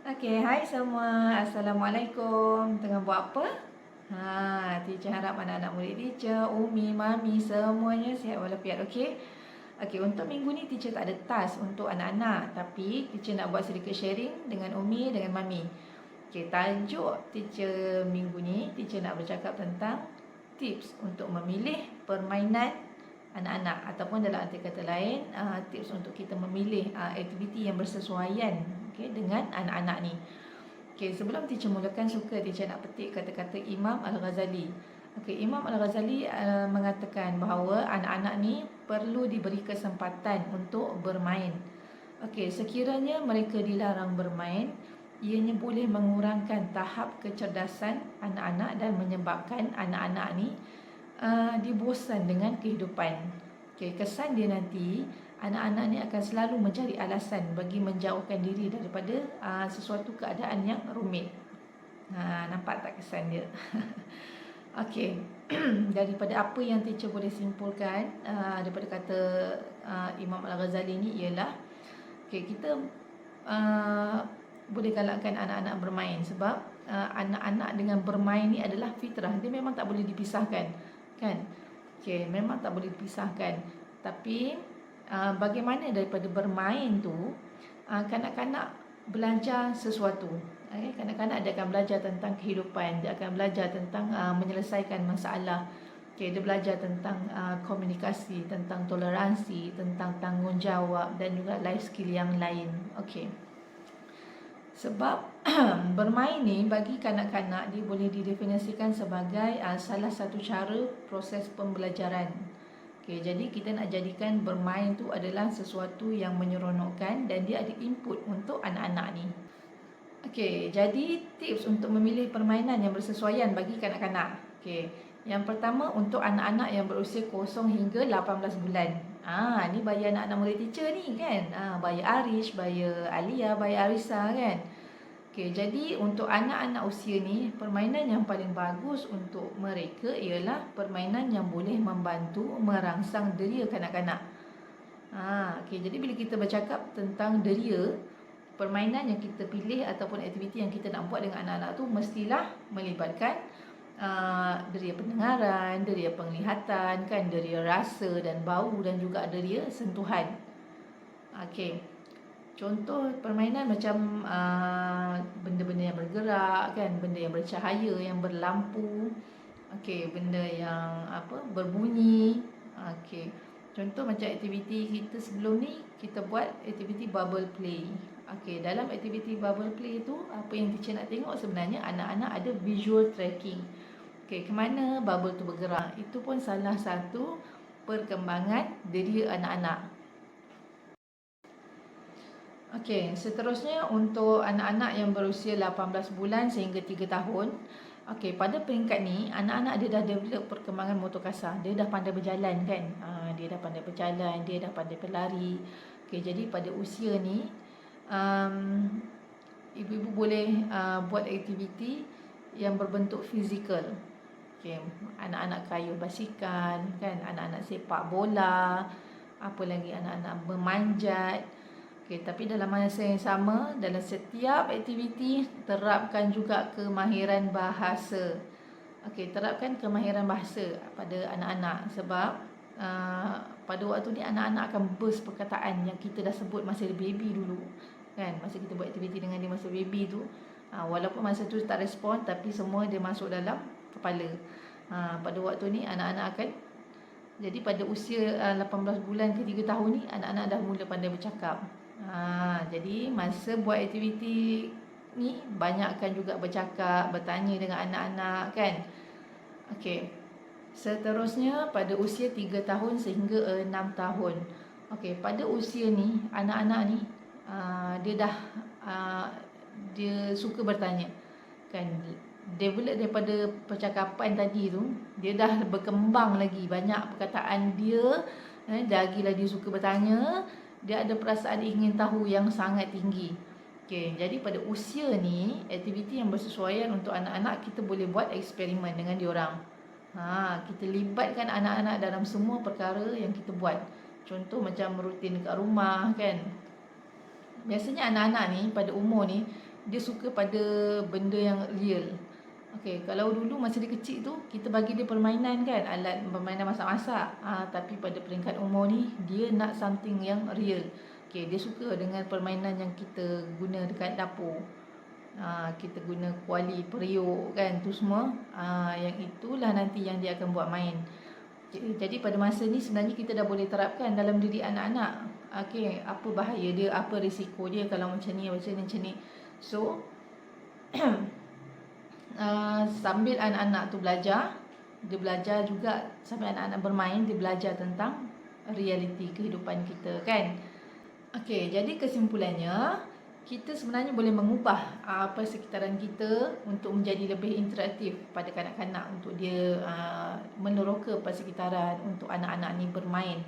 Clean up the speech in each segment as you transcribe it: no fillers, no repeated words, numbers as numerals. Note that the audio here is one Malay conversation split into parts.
Okey, hai semua. Assalamualaikum. Tengah buat apa? Teacher harap anak-anak murid teacher, Umi, Mami, semuanya sihat walafiat, okey? Okey, untuk minggu ni teacher tak ada task untuk anak-anak, tapi teacher nak buat sedikit sharing dengan Umi, dengan Mami. Okey, tajuk teacher minggu ni, teacher nak bercakap tentang tips untuk memilih permainan anak-anak, ataupun dalam arti kata lain, tips untuk kita memilih aktiviti yang bersesuaian, okay, dengan anak-anak ni. Okay, sebelum teacher mulakan, suka teacher nak petik kata-kata Imam Al-Ghazali. Okay, Imam Al-Ghazali mengatakan bahawa anak-anak ni perlu diberi kesempatan untuk bermain. Okay, sekiranya mereka dilarang bermain, ianya boleh mengurangkan tahap kecerdasan anak-anak dan menyebabkan anak-anak ni dibosan dengan kehidupan. Okay, kesan dia nanti, anak-anak ni akan selalu mencari alasan bagi menjauhkan diri daripada sesuatu keadaan yang rumit. Nampak tak kesan dia? Okey, daripada apa yang teacher boleh simpulkan daripada kata Imam Al-Ghazali ni ialah, okay, kita boleh galakkan anak-anak bermain sebab anak-anak dengan bermain ni adalah fitrah. Dia memang tak boleh dipisahkan, kan? Okay, memang tak boleh dipisahkan. Tapi bagaimana daripada bermain tu kanak-kanak belajar sesuatu. Kanak-kanak dia akan belajar tentang kehidupan, dia akan belajar tentang menyelesaikan masalah. Okay, dia belajar tentang komunikasi, tentang toleransi, tentang tanggungjawab dan juga life skill yang lain. Okay. Sebab bermain ni bagi kanak-kanak dia boleh didefinisikan sebagai salah satu cara proses pembelajaran. Okay, jadi kita nak jadikan bermain tu adalah sesuatu yang menyeronokkan dan dia ada input untuk anak-anak ni. Okay, jadi tips untuk memilih permainan yang bersesuaian bagi kanak-kanak. Okay, yang pertama untuk anak-anak yang berusia 0 hingga 18 bulan. Ni bayar anak-anak murid teacher ni, kan? Bayar Arish, bayar Alia, bayar Arisa, kan? Okay, jadi untuk anak-anak usia ni, permainan yang paling bagus untuk mereka ialah permainan yang boleh membantu merangsang deria kanak-kanak. Okay, jadi bila kita bercakap tentang deria, permainan yang kita pilih ataupun aktiviti yang kita nak buat dengan anak-anak tu mestilah melibatkan deria pendengaran, deria penglihatan, kan, deria rasa dan bau dan juga deria sentuhan. Okey. Contoh permainan macam benda-benda yang bergerak, kan, benda yang bercahaya, yang berlampu. Okey, benda yang berbunyi. Okey. Contoh macam aktiviti kita sebelum ni, kita buat aktiviti bubble play. Okey, dalam aktiviti bubble play tu, apa yang teacher nak tengok sebenarnya anak-anak ada visual tracking. Okey, ke mana bubble tu bergerak. Itu pun salah satu perkembangan deria anak-anak. Okey, seterusnya untuk anak-anak yang berusia 18 bulan sehingga 3 tahun. Okey, pada peringkat ni, anak-anak dia dah develop perkembangan motor kasar. Dia dah pandai berjalan, kan? Dia dah pandai berjalan, dia dah pandai berlari. Okey, jadi pada usia ni, ibu-ibu boleh buat aktiviti yang berbentuk fizikal. Okay, anak-anak kayuh basikal, kan, anak-anak sepak bola, apa lagi, anak-anak memanjat. Okay, tapi dalam masa yang sama, dalam setiap aktiviti terapkan juga kemahiran bahasa. Okay, terapkan kemahiran bahasa pada anak-anak sebab pada waktu ni anak-anak akan burst perkataan yang kita dah sebut masa dia baby dulu, kan, masa kita buat aktiviti dengan dia masa baby tu. Walaupun masa tu tak respon, tapi semua dia masuk dalam kepala. Pada waktu ni anak-anak akan, jadi pada usia 18 bulan ke 3 tahun ni, anak-anak dah mula pandai bercakap. Jadi masa buat aktiviti ni, banyakkan juga bercakap, bertanya dengan anak-anak, kan. Okey. Seterusnya pada usia 3 tahun sehingga 6 tahun. Okey, pada usia ni anak-anak ni dia suka bertanya, kan. Develop daripada percakapan tadi tu, dia dah berkembang lagi, banyak perkataan dia, lagilah dia suka bertanya, dia ada perasaan ingin tahu yang sangat tinggi. Okay, jadi pada usia ni, aktiviti yang bersesuaian untuk anak-anak, kita boleh buat eksperimen dengan diorang. Kita libatkan anak-anak dalam semua perkara yang kita buat. Contoh macam rutin dekat rumah, kan. Biasanya anak-anak ni pada umur ni, dia suka pada benda yang real. Okey, kalau dulu masa dia kecil tu kita bagi dia permainan kan, alat permainan masak-masak. Tapi pada peringkat umur ni dia nak something yang real. Okey, dia suka dengan permainan yang kita guna dekat dapur. Kita guna kuali, periuk kan, tu semua. Yang itulah nanti yang dia akan buat main. Jadi pada masa ni sebenarnya kita dah boleh terapkan dalam didik anak-anak. Okey, apa bahaya dia, apa risiko dia kalau macam ni, macam ni. So sambil anak-anak tu belajar, dia belajar juga sambil anak-anak bermain, dia belajar tentang realiti kehidupan kita kan. Okey, jadi kesimpulannya kita sebenarnya boleh mengubah apa sekitaran kita untuk menjadi lebih interaktif pada kanak-kanak, untuk dia meneroka persekitaran, untuk anak-anak ni bermain.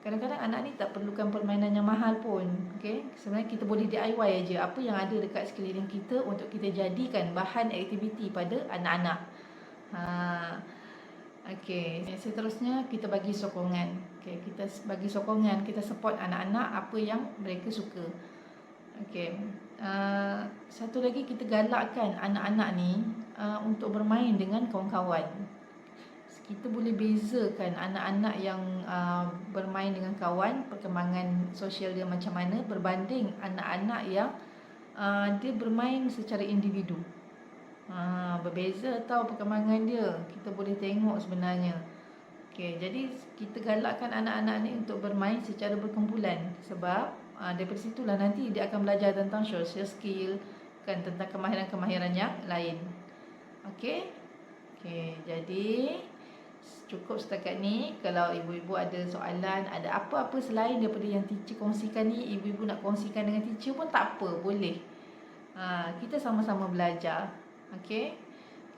Kadang-kadang anak ni tak perlukan permainan yang mahal pun. Okay? Sebenarnya kita boleh DIY aja apa yang ada dekat sekeliling kita untuk kita jadikan bahan aktiviti pada anak-anak. Okay. Seterusnya kita bagi sokongan. Okay. Kita bagi sokongan, kita support anak-anak apa yang mereka suka. Okay. Satu lagi, kita galakkan anak-anak ni untuk bermain dengan kawan-kawan. Kita boleh bezakan anak-anak yang bermain dengan kawan, perkembangan sosial dia macam mana, berbanding anak-anak yang dia bermain secara individu. Berbeza tau perkembangan dia, kita boleh tengok sebenarnya. Okay, jadi kita galakkan anak-anak ni untuk bermain secara berkumpulan. Sebab daripada situlah nanti dia akan belajar tentang social skill, kan, tentang kemahiran-kemahiran yang lain. Okay, jadi cukup setakat ni. Kalau ibu-ibu ada soalan, ada apa-apa selain daripada yang teacher kongsikan ni, ibu-ibu nak kongsikan dengan teacher pun tak apa, boleh. Kita sama-sama belajar. Okey.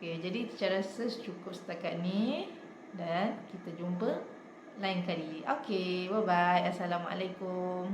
Jadi teacher rasa cukup setakat ni dan kita jumpa lain kali. Okey, bye-bye. Assalamualaikum.